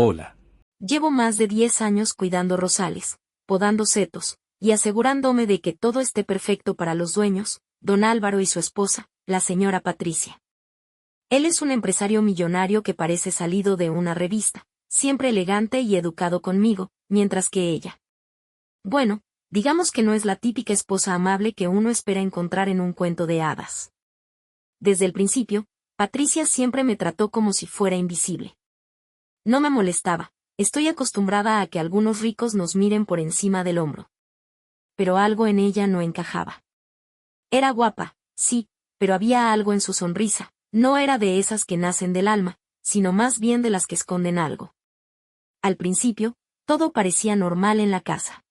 Hola. Llevo más de 10 años cuidando rosales, podando setos, y asegurándome de que todo esté perfecto para los dueños, don Álvaro y su esposa, la señora Patricia. Él es un empresario millonario que parece salido de una revista, siempre elegante y educado conmigo, mientras que ella. Bueno, digamos que no es la típica esposa amable que uno espera encontrar en un cuento de hadas. Desde el principio, Patricia siempre me trató como si fuera invisible. No me molestaba, estoy acostumbrada a que algunos ricos nos miren por encima del hombro. Pero algo en ella no encajaba. Era guapa, sí, pero había algo en su sonrisa, no era de esas que nacen del alma, sino más bien de las que esconden algo. Al principio, todo parecía normal en la casa.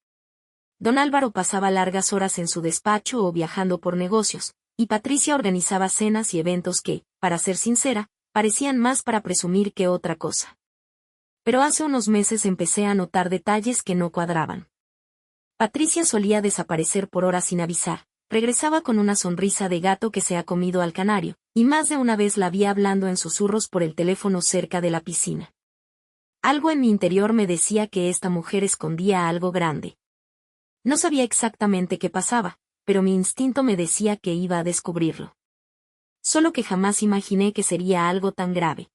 Don Álvaro pasaba largas horas en su despacho o viajando por negocios, y Patricia organizaba cenas y eventos que, para ser sincera, parecían más para presumir que otra cosa. Pero hace unos meses empecé a notar detalles que no cuadraban. Patricia solía desaparecer por horas sin avisar, regresaba con una sonrisa de gato que se ha comido al canario, y más de una vez la vi hablando en susurros por el teléfono cerca de la piscina. Algo en mi interior me decía que esta mujer escondía algo grande. No sabía exactamente qué pasaba, pero mi instinto me decía que iba a descubrirlo. Solo que jamás imaginé que sería algo tan grave.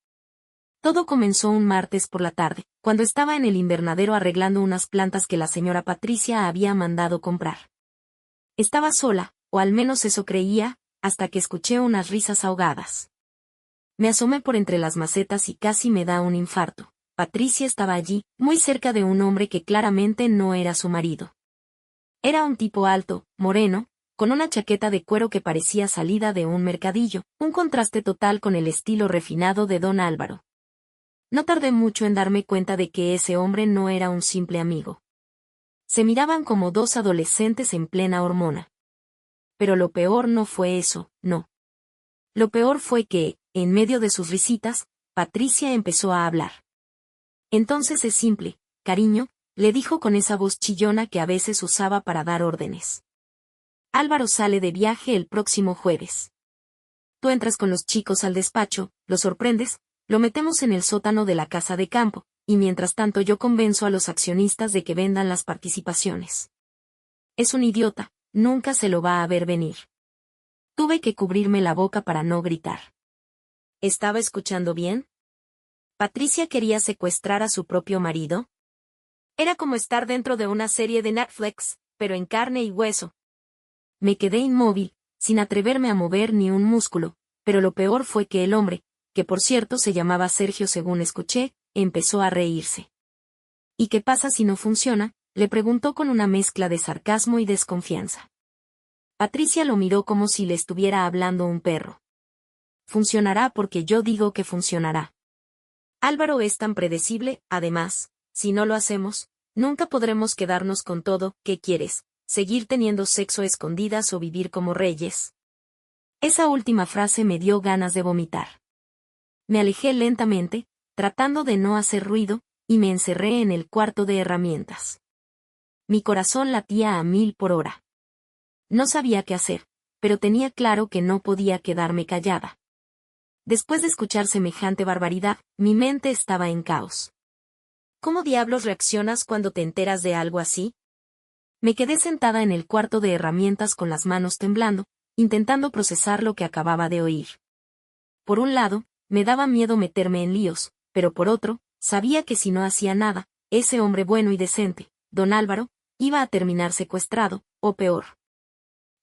Todo comenzó un martes por la tarde, cuando estaba en el invernadero arreglando unas plantas que la señora Patricia había mandado comprar. Estaba sola, o al menos eso creía, hasta que escuché unas risas ahogadas. Me asomé por entre las macetas y casi me da un infarto. Patricia estaba allí, muy cerca de un hombre que claramente no era su marido. Era un tipo alto, moreno, con una chaqueta de cuero que parecía salida de un mercadillo, un contraste total con el estilo refinado de don Álvaro. No tardé mucho en darme cuenta de que ese hombre no era un simple amigo. Se miraban como dos adolescentes en plena hormona. Pero lo peor no fue eso, no. Lo peor fue que, en medio de sus risitas, Patricia empezó a hablar. Entonces es simple, cariño, le dijo con esa voz chillona que a veces usaba para dar órdenes. Álvaro sale de viaje el próximo jueves. Tú entras con los chicos al despacho, lo sorprendes, lo metemos en el sótano de la casa de campo, y mientras tanto yo convenzo a los accionistas de que vendan las participaciones. Es un idiota, nunca se lo va a ver venir. Tuve que cubrirme la boca para no gritar. ¿Estaba escuchando bien? ¿Patricia quería secuestrar a su propio marido? Era como estar dentro de una serie de Netflix, pero en carne y hueso. Me quedé inmóvil, sin atreverme a mover ni un músculo, pero lo peor fue que el hombre, que por cierto se llamaba Sergio según escuché, empezó a reírse. ¿Y qué pasa si no funciona?, le preguntó con una mezcla de sarcasmo y desconfianza. Patricia lo miró como si le estuviera hablando un perro. Funcionará porque yo digo que funcionará. Álvaro es tan predecible, además, si no lo hacemos, nunca podremos quedarnos con todo. ¿Qué quieres? ¿Seguir teniendo sexo a escondidas o vivir como reyes? Esa última frase me dio ganas de vomitar. Me alejé lentamente, tratando de no hacer ruido, y me encerré en el cuarto de herramientas. Mi corazón latía a 1000 por hora. No sabía qué hacer, pero tenía claro que no podía quedarme callada. Después de escuchar semejante barbaridad, mi mente estaba en caos. ¿Cómo diablos reaccionas cuando te enteras de algo así? Me quedé sentada en el cuarto de herramientas con las manos temblando, intentando procesar lo que acababa de oír. Por un lado, me daba miedo meterme en líos, pero por otro, sabía que si no hacía nada, ese hombre bueno y decente, don Álvaro, iba a terminar secuestrado, o peor.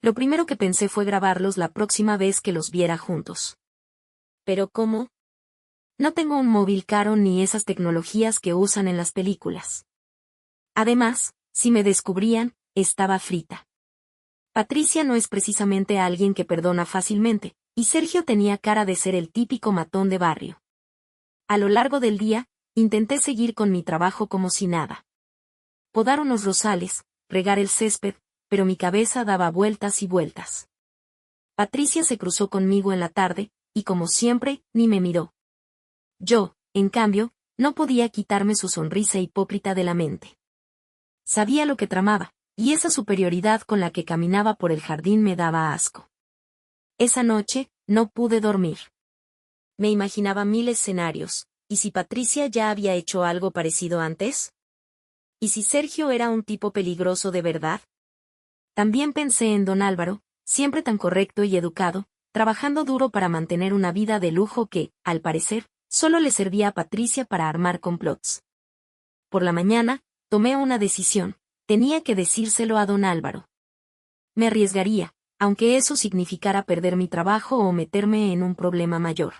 Lo primero que pensé fue grabarlos la próxima vez que los viera juntos. ¿Pero cómo? No tengo un móvil caro ni esas tecnologías que usan en las películas. Además, si me descubrían, estaba frita. Patricia no es precisamente alguien que perdona fácilmente, y Sergio tenía cara de ser el típico matón de barrio. A lo largo del día, intenté seguir con mi trabajo como si nada. Podar unos rosales, regar el césped, pero mi cabeza daba vueltas y vueltas. Patricia se cruzó conmigo en la tarde, y como siempre, ni me miró. Yo, en cambio, no podía quitarme su sonrisa hipócrita de la mente. Sabía lo que tramaba, y esa superioridad con la que caminaba por el jardín me daba asco. Esa noche, no pude dormir. Me imaginaba 1000 escenarios, ¿Y si Patricia ya había hecho algo parecido antes? ¿Y si Sergio era un tipo peligroso de verdad? También pensé en don Álvaro, siempre tan correcto y educado, trabajando duro para mantener una vida de lujo que, al parecer, solo le servía a Patricia para armar complots. Por la mañana, tomé una decisión, tenía que decírselo a don Álvaro. Me arriesgaría, aunque eso significara perder mi trabajo o meterme en un problema mayor.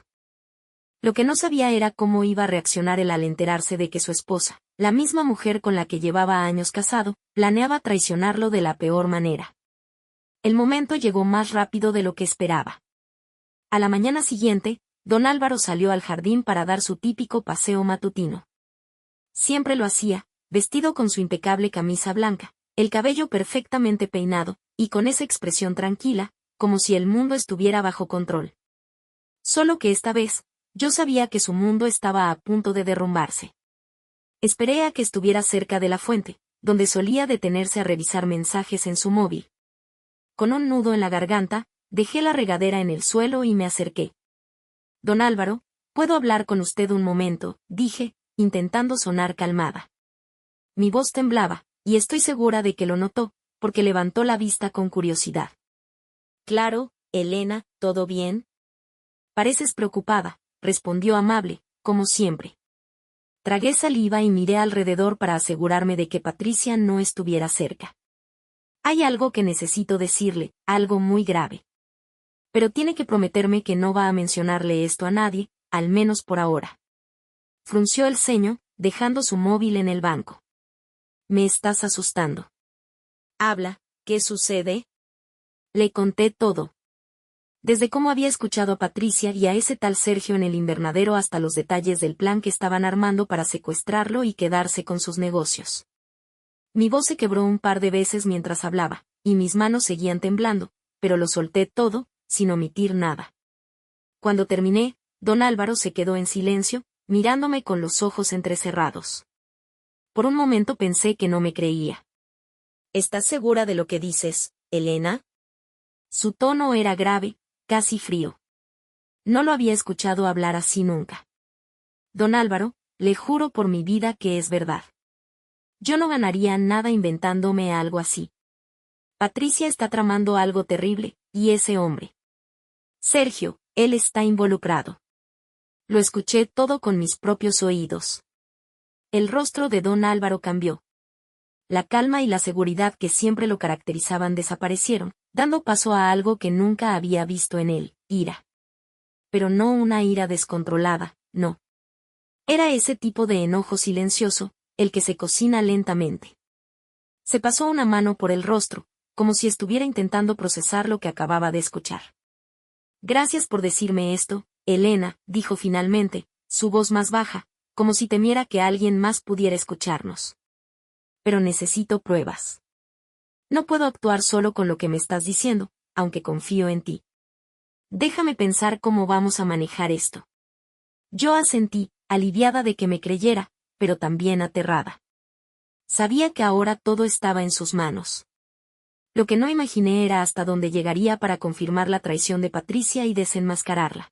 Lo que no sabía era cómo iba a reaccionar él al enterarse de que su esposa, la misma mujer con la que llevaba años casado, planeaba traicionarlo de la peor manera. El momento llegó más rápido de lo que esperaba. A la mañana siguiente, don Álvaro salió al jardín para dar su típico paseo matutino. Siempre lo hacía, vestido con su impecable camisa blanca, el cabello perfectamente peinado, y con esa expresión tranquila, como si el mundo estuviera bajo control. Solo que esta vez, yo sabía que su mundo estaba a punto de derrumbarse. Esperé a que estuviera cerca de la fuente, donde solía detenerse a revisar mensajes en su móvil. Con un nudo en la garganta, dejé la regadera en el suelo y me acerqué. Don Álvaro, ¿puedo hablar con usted un momento?, dije, intentando sonar calmada. Mi voz temblaba, y estoy segura de que lo notó, porque levantó la vista con curiosidad. Claro, Elena, ¿todo bien? Pareces preocupada, respondió amable, como siempre. Tragué saliva y miré alrededor para asegurarme de que Patricia no estuviera cerca. Hay algo que necesito decirle, algo muy grave. Pero tiene que prometerme que no va a mencionarle esto a nadie, al menos por ahora. Frunció el ceño, dejando su móvil en el banco. Me estás asustando. Habla, ¿qué sucede? Le conté todo. Desde cómo había escuchado a Patricia y a ese tal Sergio en el invernadero hasta los detalles del plan que estaban armando para secuestrarlo y quedarse con sus negocios. Mi voz se quebró un par de veces mientras hablaba, y mis manos seguían temblando, pero lo solté todo, sin omitir nada. Cuando terminé, don Álvaro se quedó en silencio, mirándome con los ojos entrecerrados. Por un momento pensé que no me creía. ¿Estás segura de lo que dices, Elena? Su tono era grave, casi frío. No lo había escuchado hablar así nunca. Don Álvaro, le juro por mi vida que es verdad. Yo no ganaría nada inventándome algo así. Patricia está tramando algo terrible, y ese hombre. Sergio, él está involucrado. Lo escuché todo con mis propios oídos. El rostro de don Álvaro cambió. La calma y la seguridad que siempre lo caracterizaban desaparecieron, dando paso a algo que nunca había visto en él, ira. Pero no una ira descontrolada, no. Era ese tipo de enojo silencioso, el que se cocina lentamente. Se pasó una mano por el rostro, como si estuviera intentando procesar lo que acababa de escuchar. Gracias por decirme esto, Elena, dijo finalmente, su voz más baja, como si temiera que alguien más pudiera escucharnos. Pero necesito pruebas. No puedo actuar solo con lo que me estás diciendo, aunque confío en ti. Déjame pensar cómo vamos a manejar esto. Yo asentí, aliviada de que me creyera, pero también aterrada. Sabía que ahora todo estaba en sus manos. Lo que no imaginé era hasta dónde llegaría para confirmar la traición de Patricia y desenmascararla.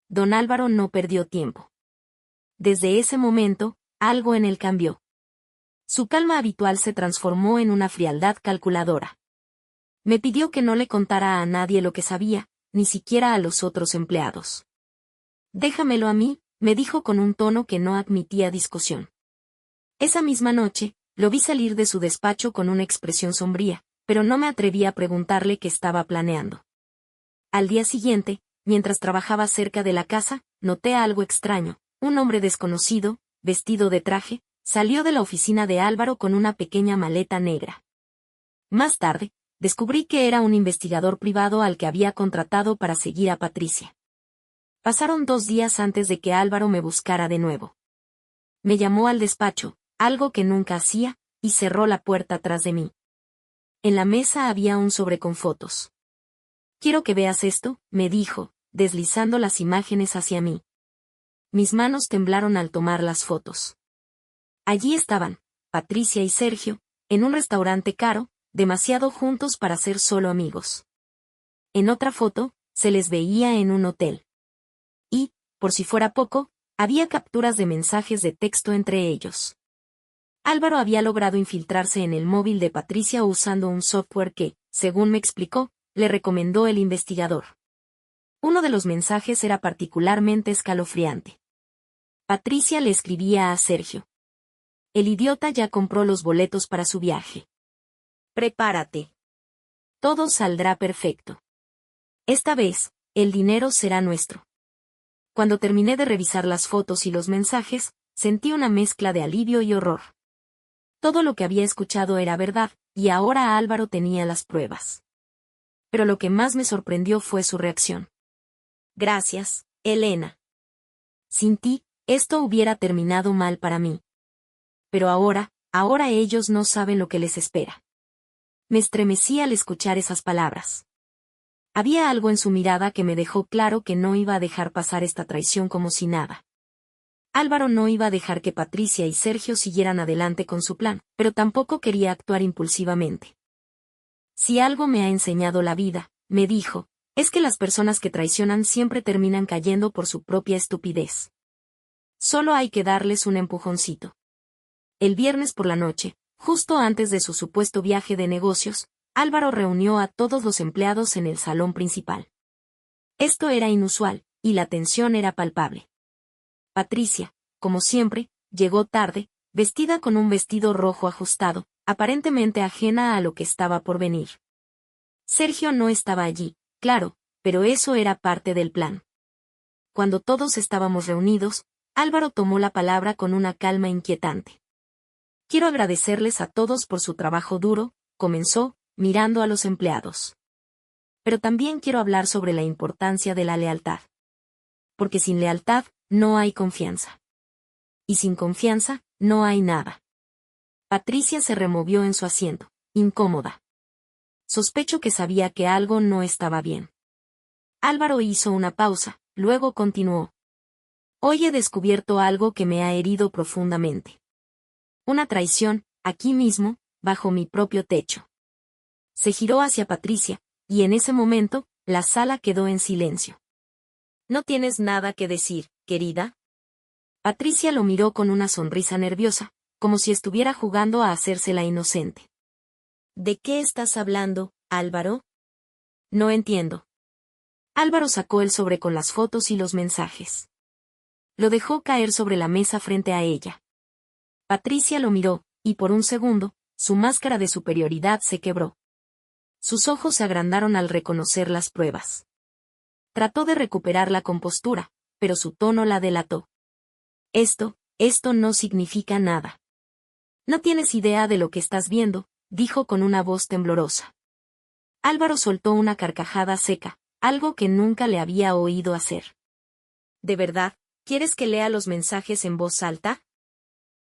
Don Álvaro no perdió tiempo. Desde ese momento, algo en él cambió. Su calma habitual se transformó en una frialdad calculadora. Me pidió que no le contara a nadie lo que sabía, ni siquiera a los otros empleados. Déjamelo a mí, me dijo con un tono que no admitía discusión. Esa misma noche, lo vi salir de su despacho con una expresión sombría, pero no me atreví a preguntarle qué estaba planeando. Al día siguiente, mientras trabajaba cerca de la casa, noté algo extraño. Un hombre desconocido, vestido de traje, salió de la oficina de Álvaro con una pequeña maleta negra. Más tarde, descubrí que era un investigador privado al que había contratado para seguir a Patricia. Pasaron 2 días antes de que Álvaro me buscara de nuevo. Me llamó al despacho, algo que nunca hacía, y cerró la puerta tras de mí. En la mesa había un sobre con fotos. Quiero que veas esto, me dijo, deslizando las imágenes hacia mí. Mis manos temblaron al tomar las fotos. Allí estaban, Patricia y Sergio, en un restaurante caro, demasiado juntos para ser solo amigos. En otra foto, se les veía en un hotel. Y, por si fuera poco, Había capturas de mensajes de texto entre ellos. Álvaro había logrado infiltrarse en el móvil de Patricia usando un software que, según me explicó, le recomendó el investigador. Uno de los mensajes era particularmente escalofriante. Patricia le escribía a Sergio: el idiota ya compró los boletos para su viaje. Prepárate. Todo saldrá perfecto. Esta vez, el dinero será nuestro. Cuando terminé de revisar las fotos y los mensajes, sentí una mezcla de alivio y horror. Todo lo que había escuchado era verdad, y ahora Álvaro tenía las pruebas. Pero lo que más me sorprendió fue su reacción. Gracias, Elena. Sin ti, esto hubiera terminado mal para mí. Pero ahora ellos no saben lo que les espera. Me estremecí al escuchar esas palabras. Había algo en su mirada que me dejó claro que no iba a dejar pasar esta traición como si nada. Álvaro no iba a dejar que Patricia y Sergio siguieran adelante con su plan, pero tampoco quería actuar impulsivamente. Si algo me ha enseñado la vida, me dijo, es que las personas que traicionan siempre terminan cayendo por su propia estupidez. Solo hay que darles un empujoncito. El viernes por la noche, justo antes de su supuesto viaje de negocios, Álvaro reunió a todos los empleados en el salón principal. Esto era inusual, y la tensión era palpable. Patricia, como siempre, llegó tarde, vestida con un vestido rojo ajustado, aparentemente ajena a lo que estaba por venir. Sergio no estaba allí, claro, pero eso era parte del plan. Cuando todos estábamos reunidos, Álvaro tomó la palabra con una calma inquietante. Quiero agradecerles a todos por su trabajo duro, comenzó, mirando a los empleados. Pero también quiero hablar sobre la importancia de la lealtad. Porque sin lealtad, no hay confianza. Y sin confianza, no hay nada. Patricia se removió en su asiento, incómoda. Sospecho que sabía que algo no estaba bien. Álvaro hizo una pausa, luego continuó. Hoy he descubierto algo que me ha herido profundamente. Una traición, aquí mismo, bajo mi propio techo. Se giró hacia Patricia, y en ese momento, la sala quedó en silencio. ¿No tienes nada que decir, querida? Patricia lo miró con una sonrisa nerviosa, como si estuviera jugando a hacérsela inocente. ¿De qué estás hablando, Álvaro? No entiendo. Álvaro sacó el sobre con las fotos y los mensajes. Lo dejó caer sobre la mesa frente a ella. Patricia lo miró, y por un segundo, su máscara de superioridad se quebró. Sus ojos se agrandaron al reconocer las pruebas. Trató de recuperar la compostura, pero su tono la delató. Esto no significa nada. No tienes idea de lo que estás viendo, dijo con una voz temblorosa. Álvaro soltó una carcajada seca, algo que nunca le había oído hacer. ¿De verdad, quieres que lea los mensajes en voz alta?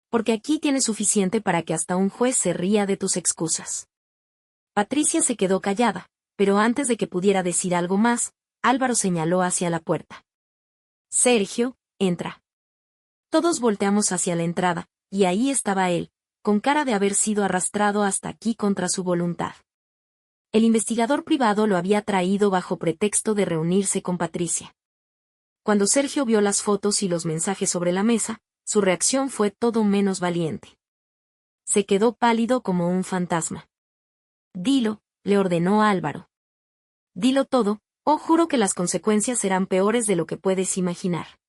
Porque aquí tienes suficiente para que hasta un juez se ría de tus excusas. Patricia se quedó callada, pero antes de que pudiera decir algo más, Álvaro señaló hacia la puerta. Sergio, entra. Todos volteamos hacia la entrada, y ahí estaba él, con cara de haber sido arrastrado hasta aquí contra su voluntad. El investigador privado lo había traído bajo pretexto de reunirse con Patricia. Cuando Sergio vio las fotos y los mensajes sobre la mesa, su reacción fue todo menos valiente. Se quedó pálido como un fantasma. Dilo, le ordenó a Álvaro. Dilo todo, o juro que las consecuencias serán peores de lo que puedes imaginar.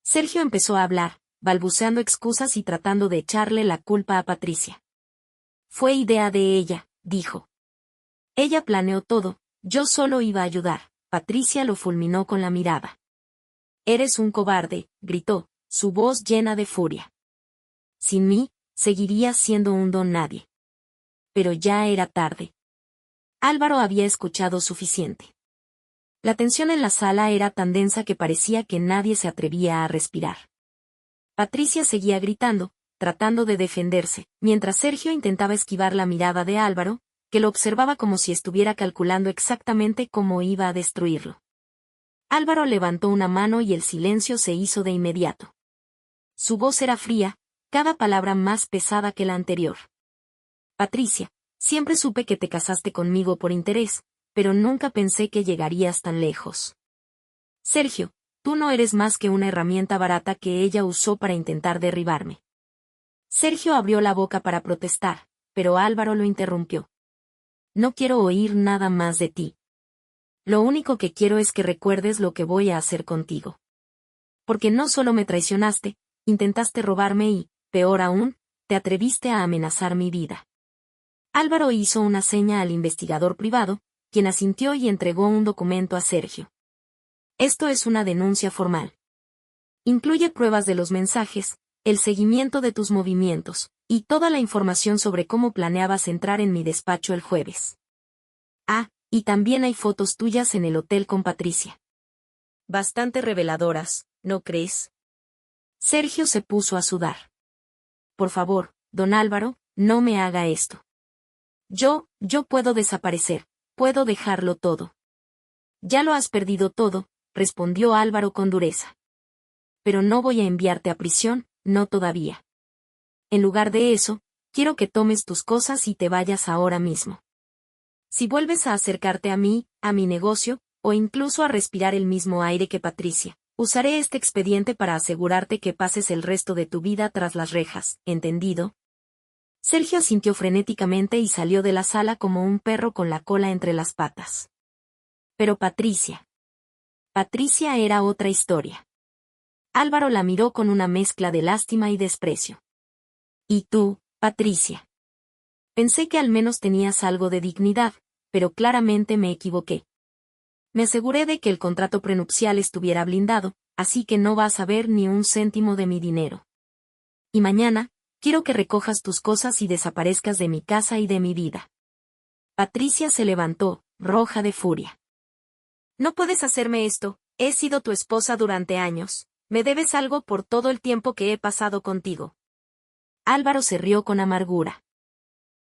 Sergio empezó a hablar, balbuceando excusas y tratando de echarle la culpa a Patricia. Fue idea de ella, dijo. Ella planeó todo, yo solo iba a ayudar. Patricia lo fulminó con la mirada. Eres un cobarde, gritó, su voz llena de furia. Sin mí, seguirías siendo un don nadie. Pero ya era tarde. Álvaro había escuchado suficiente. La tensión en la sala era tan densa que parecía que nadie se atrevía a respirar. Patricia seguía gritando, tratando de defenderse, mientras Sergio intentaba esquivar la mirada de Álvaro, que lo observaba como si estuviera calculando exactamente cómo iba a destruirlo. Álvaro levantó una mano y el silencio se hizo de inmediato. Su voz era fría, cada palabra más pesada que la anterior. Patricia, siempre supe que te casaste conmigo por interés, pero nunca pensé que llegarías tan lejos. Sergio, Tú no eres más que una herramienta barata que ella usó para intentar derribarme. Sergio abrió la boca para protestar, pero Álvaro lo interrumpió. No quiero oír nada más de ti. Lo único que quiero es que recuerdes lo que voy a hacer contigo. Porque no solo me traicionaste, intentaste robarme y, peor aún, te atreviste a amenazar mi vida. Álvaro hizo una seña al investigador privado, quien asintió y entregó un documento a Sergio. Esto es una denuncia formal. Incluye pruebas de los mensajes, el seguimiento de tus movimientos, y toda la información sobre cómo planeabas entrar en mi despacho el jueves. Ah, y también hay fotos tuyas en el hotel con Patricia. Bastante reveladoras, ¿no crees? Sergio se puso a sudar. Por favor, don Álvaro, no me haga esto. Yo puedo desaparecer, puedo dejarlo todo. Ya lo has perdido todo, respondió Álvaro con dureza. Pero no voy a enviarte a prisión, no todavía. En lugar de eso, quiero que tomes tus cosas y te vayas ahora mismo. Si vuelves a acercarte a mí, a mi negocio, o incluso a respirar el mismo aire que Patricia, usaré este expediente para asegurarte que pases el resto de tu vida tras las rejas, ¿entendido? Sergio asintió frenéticamente y salió de la sala como un perro con la cola entre las patas. Pero Patricia era otra historia. Álvaro la miró con una mezcla de lástima y desprecio. ¿Y tú, Patricia? Pensé que al menos tenías algo de dignidad, pero claramente me equivoqué. Me aseguré de que el contrato prenupcial estuviera blindado, así que no vas a ver ni un céntimo de mi dinero. Y mañana, quiero que recojas tus cosas y desaparezcas de mi casa y de mi vida. Patricia se levantó, roja de furia. No puedes hacerme esto, he sido tu esposa durante años, me debes algo por todo el tiempo que he pasado contigo. Álvaro se rió con amargura.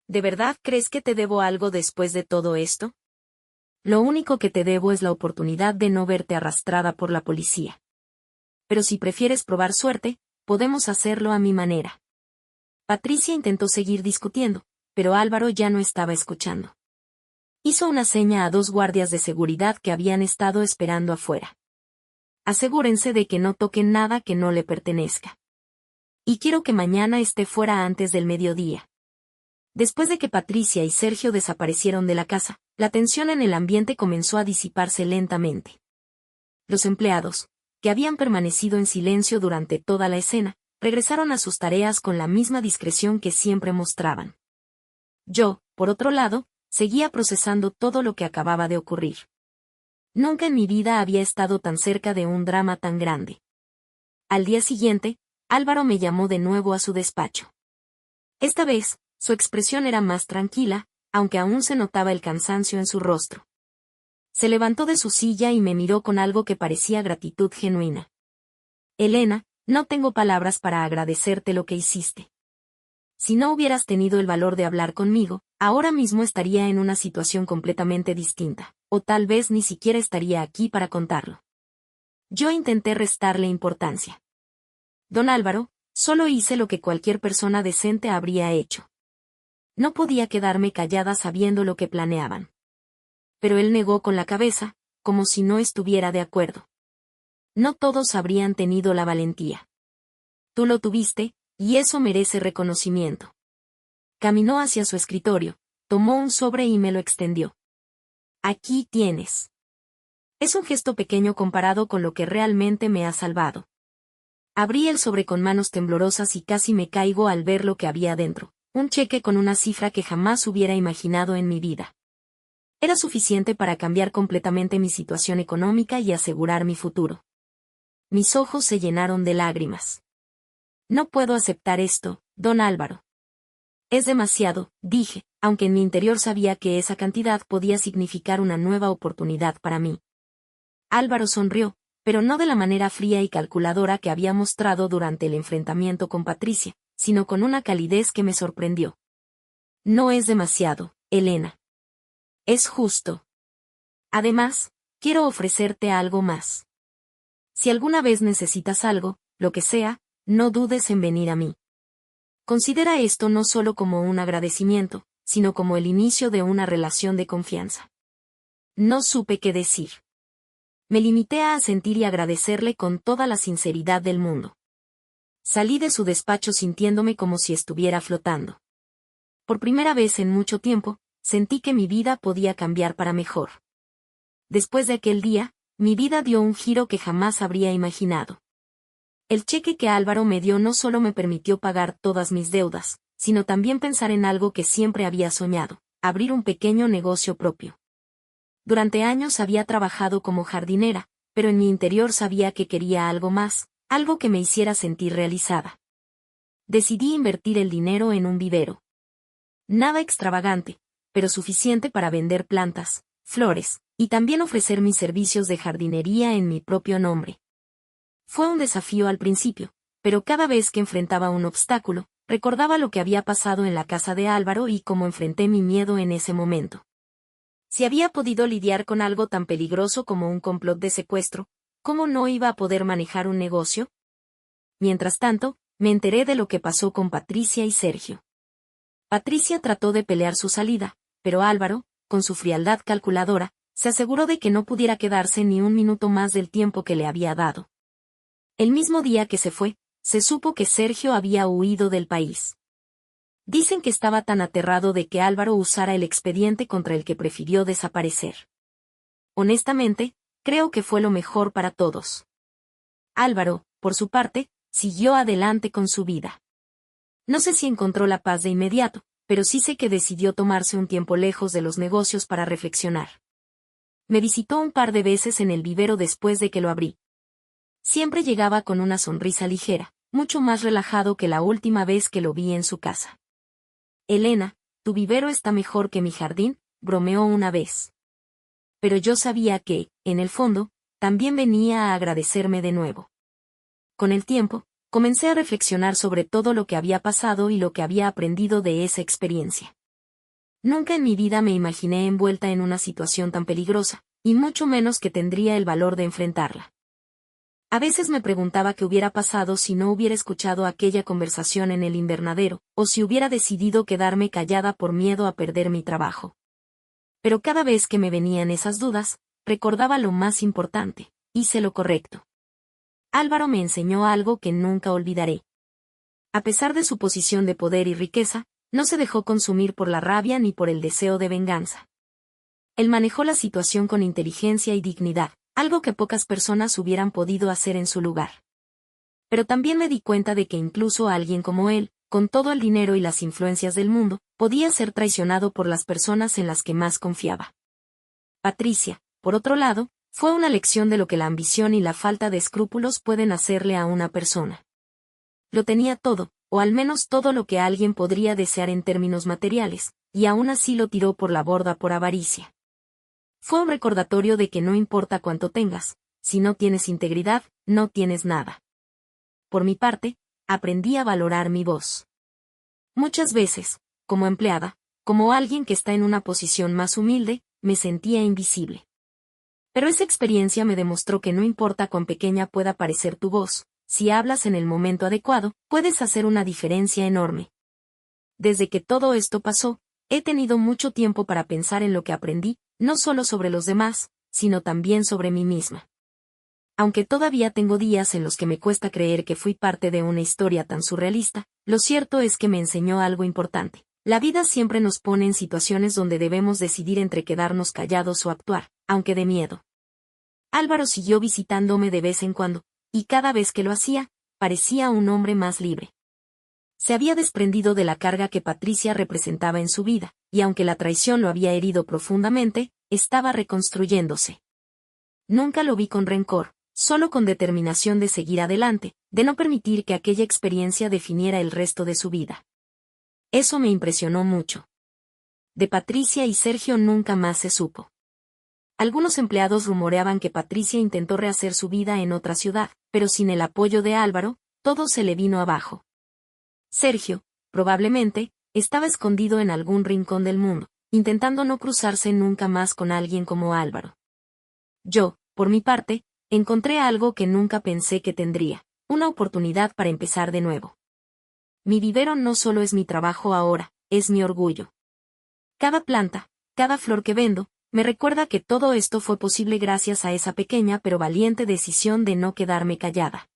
¿De verdad crees que te debo algo después de todo esto? Lo único que te debo es la oportunidad de no verte arrastrada por la policía. Pero si prefieres probar suerte, podemos hacerlo a mi manera. Patricia intentó seguir discutiendo, pero Álvaro ya no estaba escuchando. Hizo una seña a 2 guardias de seguridad que habían estado esperando afuera. Asegúrense de que no toquen nada que no le pertenezca. Y quiero que mañana esté fuera antes del mediodía. Después de que Patricia y Sergio desaparecieron de la casa, la tensión en el ambiente comenzó a disiparse lentamente. Los empleados, que habían permanecido en silencio durante toda la escena, regresaron a sus tareas con la misma discreción que siempre mostraban. Yo, por otro lado, seguía procesando todo lo que acababa de ocurrir. Nunca en mi vida había estado tan cerca de un drama tan grande. Al día siguiente, Álvaro me llamó de nuevo a su despacho. Esta vez, su expresión era más tranquila, aunque aún se notaba el cansancio en su rostro. Se levantó de su silla y me miró con algo que parecía gratitud genuina. Elena, no tengo palabras para agradecerte lo que hiciste. Si no hubieras tenido el valor de hablar conmigo, ahora mismo estaría en una situación completamente distinta, o tal vez ni siquiera estaría aquí para contarlo. Yo intenté restarle importancia. Don Álvaro, solo hice lo que cualquier persona decente habría hecho. No podía quedarme callada sabiendo lo que planeaban. Pero él negó con la cabeza, como si no estuviera de acuerdo. No todos habrían tenido la valentía. Tú lo tuviste, y eso merece reconocimiento. Caminó hacia su escritorio, tomó un sobre y me lo extendió. Aquí tienes. Es un gesto pequeño comparado con lo que realmente me ha salvado. Abrí el sobre con manos temblorosas y casi me caigo al ver lo que había dentro, un cheque con una cifra que jamás hubiera imaginado en mi vida. Era suficiente para cambiar completamente mi situación económica y asegurar mi futuro. Mis ojos se llenaron de lágrimas. No puedo aceptar esto, don Álvaro. Es demasiado, dije, aunque en mi interior sabía que esa cantidad podía significar una nueva oportunidad para mí. Álvaro sonrió, pero no de la manera fría y calculadora que había mostrado durante el enfrentamiento con Patricia, sino con una calidez que me sorprendió. No es demasiado, Elena. Es justo. Además, quiero ofrecerte algo más. Si alguna vez necesitas algo, lo que sea, no dudes en venir a mí. Considera esto no solo como un agradecimiento, sino como el inicio de una relación de confianza. No supe qué decir. Me limité a asentir y agradecerle con toda la sinceridad del mundo. Salí de su despacho sintiéndome como si estuviera flotando. Por primera vez en mucho tiempo, sentí que mi vida podía cambiar para mejor. Después de aquel día, mi vida dio un giro que jamás habría imaginado. El cheque que Álvaro me dio no solo me permitió pagar todas mis deudas, sino también pensar en algo que siempre había soñado: abrir un pequeño negocio propio. Durante años había trabajado como jardinera, pero en mi interior sabía que quería algo más, algo que me hiciera sentir realizada. Decidí invertir el dinero en un vivero. Nada extravagante, pero suficiente para vender plantas, flores, y también ofrecer mis servicios de jardinería en mi propio nombre. Fue un desafío al principio, pero cada vez que enfrentaba un obstáculo, recordaba lo que había pasado en la casa de Álvaro y cómo enfrenté mi miedo en ese momento. Si había podido lidiar con algo tan peligroso como un complot de secuestro, ¿cómo no iba a poder manejar un negocio? Mientras tanto, me enteré de lo que pasó con Patricia y Sergio. Patricia trató de pelear su salida, pero Álvaro, con su frialdad calculadora, se aseguró de que no pudiera quedarse ni un minuto más del tiempo que le había dado. El mismo día que se fue, se supo que Sergio había huido del país. Dicen que estaba tan aterrado de que Álvaro usara el expediente contra el que prefirió desaparecer. Honestamente, creo que fue lo mejor para todos. Álvaro, por su parte, siguió adelante con su vida. No sé si encontró la paz de inmediato, pero sí sé que decidió tomarse un tiempo lejos de los negocios para reflexionar. Me visitó un par de veces en el vivero después de que lo abrí. Siempre llegaba con una sonrisa ligera, mucho más relajado que la última vez que lo vi en su casa. Elena, tu vivero está mejor que mi jardín, bromeó una vez. Pero yo sabía que, en el fondo, también venía a agradecerme de nuevo. Con el tiempo, comencé a reflexionar sobre todo lo que había pasado y lo que había aprendido de esa experiencia. Nunca en mi vida me imaginé envuelta en una situación tan peligrosa, y mucho menos que tendría el valor de enfrentarla. A veces me preguntaba qué hubiera pasado si no hubiera escuchado aquella conversación en el invernadero, o si hubiera decidido quedarme callada por miedo a perder mi trabajo. Pero cada vez que me venían esas dudas, recordaba lo más importante: hice lo correcto. Álvaro me enseñó algo que nunca olvidaré. A pesar de su posición de poder y riqueza, no se dejó consumir por la rabia ni por el deseo de venganza. Él manejó la situación con inteligencia y dignidad, algo que pocas personas hubieran podido hacer en su lugar. Pero también me di cuenta de que incluso alguien como él, con todo el dinero y las influencias del mundo, podía ser traicionado por las personas en las que más confiaba. Patricia, por otro lado, fue una lección de lo que la ambición y la falta de escrúpulos pueden hacerle a una persona. Lo tenía todo, o al menos todo lo que alguien podría desear en términos materiales, y aún así lo tiró por la borda por avaricia. Fue un recordatorio de que no importa cuánto tengas, si no tienes integridad, no tienes nada. Por mi parte, aprendí a valorar mi voz. Muchas veces, como empleada, como alguien que está en una posición más humilde, me sentía invisible. Pero esa experiencia me demostró que no importa cuán pequeña pueda parecer tu voz, si hablas en el momento adecuado, puedes hacer una diferencia enorme. Desde que todo esto pasó, he tenido mucho tiempo para pensar en lo que aprendí, no solo sobre los demás, sino también sobre mí misma. Aunque todavía tengo días en los que me cuesta creer que fui parte de una historia tan surrealista, lo cierto es que me enseñó algo importante. La vida siempre nos pone en situaciones donde debemos decidir entre quedarnos callados o actuar, aunque de miedo. Álvaro siguió visitándome de vez en cuando, y cada vez que lo hacía, parecía un hombre más libre. Se había desprendido de la carga que Patricia representaba en su vida, y aunque la traición lo había herido profundamente, estaba reconstruyéndose. Nunca lo vi con rencor, solo con determinación de seguir adelante, de no permitir que aquella experiencia definiera el resto de su vida. Eso me impresionó mucho. De Patricia y Sergio nunca más se supo. Algunos empleados rumoreaban que Patricia intentó rehacer su vida en otra ciudad, pero sin el apoyo de Álvaro, todo se le vino abajo. Sergio, probablemente, estaba escondido en algún rincón del mundo, intentando no cruzarse nunca más con alguien como Álvaro. Yo, por mi parte, encontré algo que nunca pensé que tendría, una oportunidad para empezar de nuevo. Mi vivero no solo es mi trabajo ahora, es mi orgullo. Cada planta, cada flor que vendo, me recuerda que todo esto fue posible gracias a esa pequeña pero valiente decisión de no quedarme callada.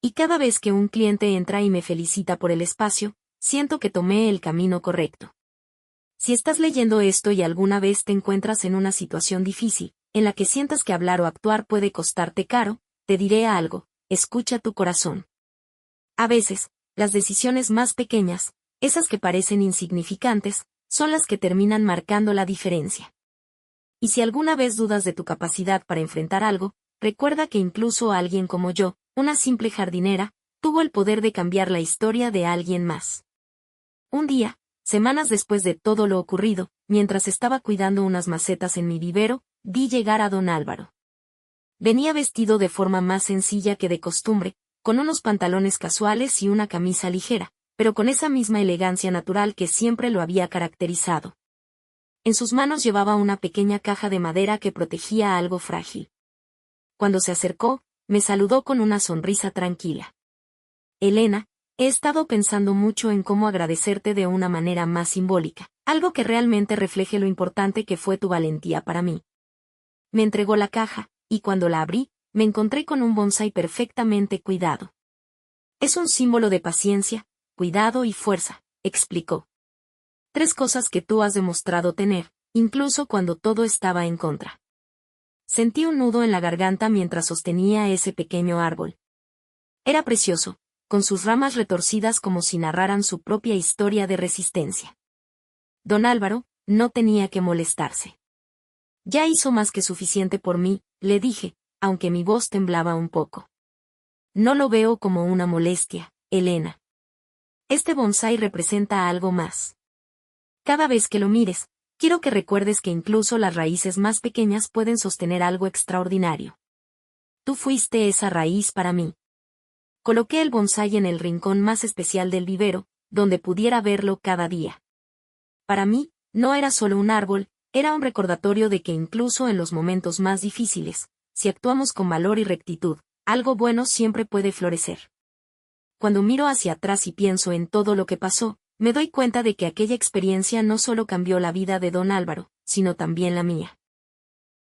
Y cada vez que un cliente entra y me felicita por el espacio, siento que tomé el camino correcto. Si estás leyendo esto y alguna vez te encuentras en una situación difícil, en la que sientas que hablar o actuar puede costarte caro, te diré algo: escucha tu corazón. A veces, las decisiones más pequeñas, esas que parecen insignificantes, son las que terminan marcando la diferencia. Y si alguna vez dudas de tu capacidad para enfrentar algo, recuerda que incluso alguien como yo, una simple jardinera, tuvo el poder de cambiar la historia de alguien más. Un día, semanas después de todo lo ocurrido, mientras estaba cuidando unas macetas en mi vivero, vi llegar a don Álvaro. Venía vestido de forma más sencilla que de costumbre, con unos pantalones casuales y una camisa ligera, pero con esa misma elegancia natural que siempre lo había caracterizado. En sus manos llevaba una pequeña caja de madera que protegía algo frágil. Cuando se acercó, me saludó con una sonrisa tranquila. Elena, he estado pensando mucho en cómo agradecerte de una manera más simbólica, algo que realmente refleje lo importante que fue tu valentía para mí. Me entregó la caja, y cuando la abrí, me encontré con un bonsái perfectamente cuidado. Es un símbolo de paciencia, cuidado y fuerza, explicó. 3 cosas que tú has demostrado tener, incluso cuando todo estaba en contra. Sentí un nudo en la garganta mientras sostenía ese pequeño árbol. Era precioso, con sus ramas retorcidas como si narraran su propia historia de resistencia. Don Álvaro no tenía que molestarse. Ya hizo más que suficiente por mí, le dije, aunque mi voz temblaba un poco. No lo veo como una molestia, Elena. Este bonsái representa algo más. Cada vez que lo mires, quiero que recuerdes que incluso las raíces más pequeñas pueden sostener algo extraordinario. Tú fuiste esa raíz para mí. Coloqué el bonsái en el rincón más especial del vivero, donde pudiera verlo cada día. Para mí, no era solo un árbol, era un recordatorio de que incluso en los momentos más difíciles, si actuamos con valor y rectitud, algo bueno siempre puede florecer. Cuando miro hacia atrás y pienso en todo lo que pasó, me doy cuenta de que aquella experiencia no solo cambió la vida de don Álvaro, sino también la mía.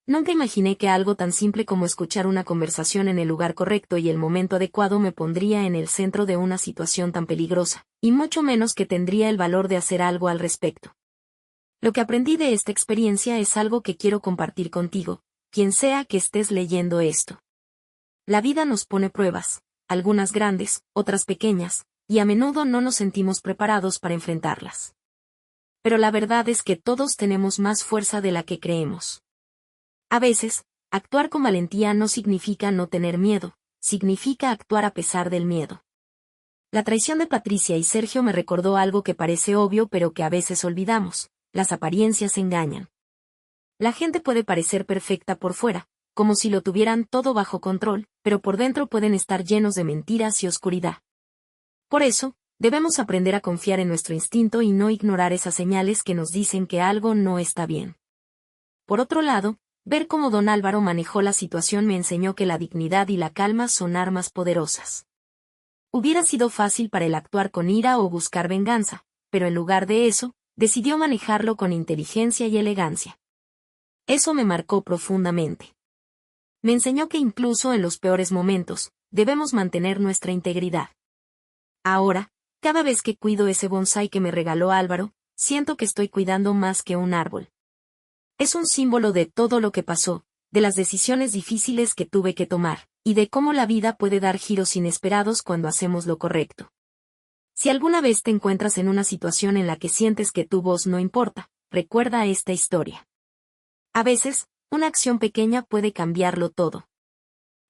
Nunca imaginé que algo tan simple como escuchar una conversación en el lugar correcto y el momento adecuado me pondría en el centro de una situación tan peligrosa, y mucho menos que tendría el valor de hacer algo al respecto. Lo que aprendí de esta experiencia es algo que quiero compartir contigo, quien sea que estés leyendo esto. La vida nos pone pruebas, algunas grandes, otras pequeñas, y a menudo no nos sentimos preparados para enfrentarlas. Pero la verdad es que todos tenemos más fuerza de la que creemos. A veces, actuar con valentía no significa no tener miedo, significa actuar a pesar del miedo. La traición de Patricia y Sergio me recordó algo que parece obvio pero que a veces olvidamos: las apariencias engañan. La gente puede parecer perfecta por fuera, como si lo tuvieran todo bajo control, pero por dentro pueden estar llenos de mentiras y oscuridad. Por eso, debemos aprender a confiar en nuestro instinto y no ignorar esas señales que nos dicen que algo no está bien. Por otro lado, ver cómo don Álvaro manejó la situación me enseñó que la dignidad y la calma son armas poderosas. Hubiera sido fácil para él actuar con ira o buscar venganza, pero en lugar de eso, decidió manejarlo con inteligencia y elegancia. Eso me marcó profundamente. Me enseñó que incluso en los peores momentos, debemos mantener nuestra integridad. Ahora, cada vez que cuido ese bonsái que me regaló Álvaro, siento que estoy cuidando más que un árbol. Es un símbolo de todo lo que pasó, de las decisiones difíciles que tuve que tomar, y de cómo la vida puede dar giros inesperados cuando hacemos lo correcto. Si alguna vez te encuentras en una situación en la que sientes que tu voz no importa, recuerda esta historia. A veces, una acción pequeña puede cambiarlo todo.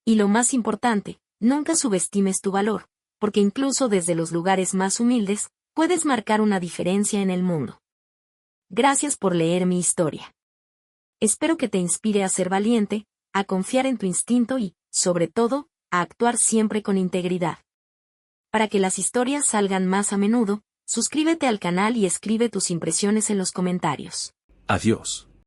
Y lo más importante, nunca subestimes tu valor, porque incluso desde los lugares más humildes, puedes marcar una diferencia en el mundo. Gracias por leer mi historia. Espero que te inspire a ser valiente, a confiar en tu instinto y, sobre todo, a actuar siempre con integridad. Para que las historias salgan más a menudo, suscríbete al canal y escribe tus impresiones en los comentarios. Adiós.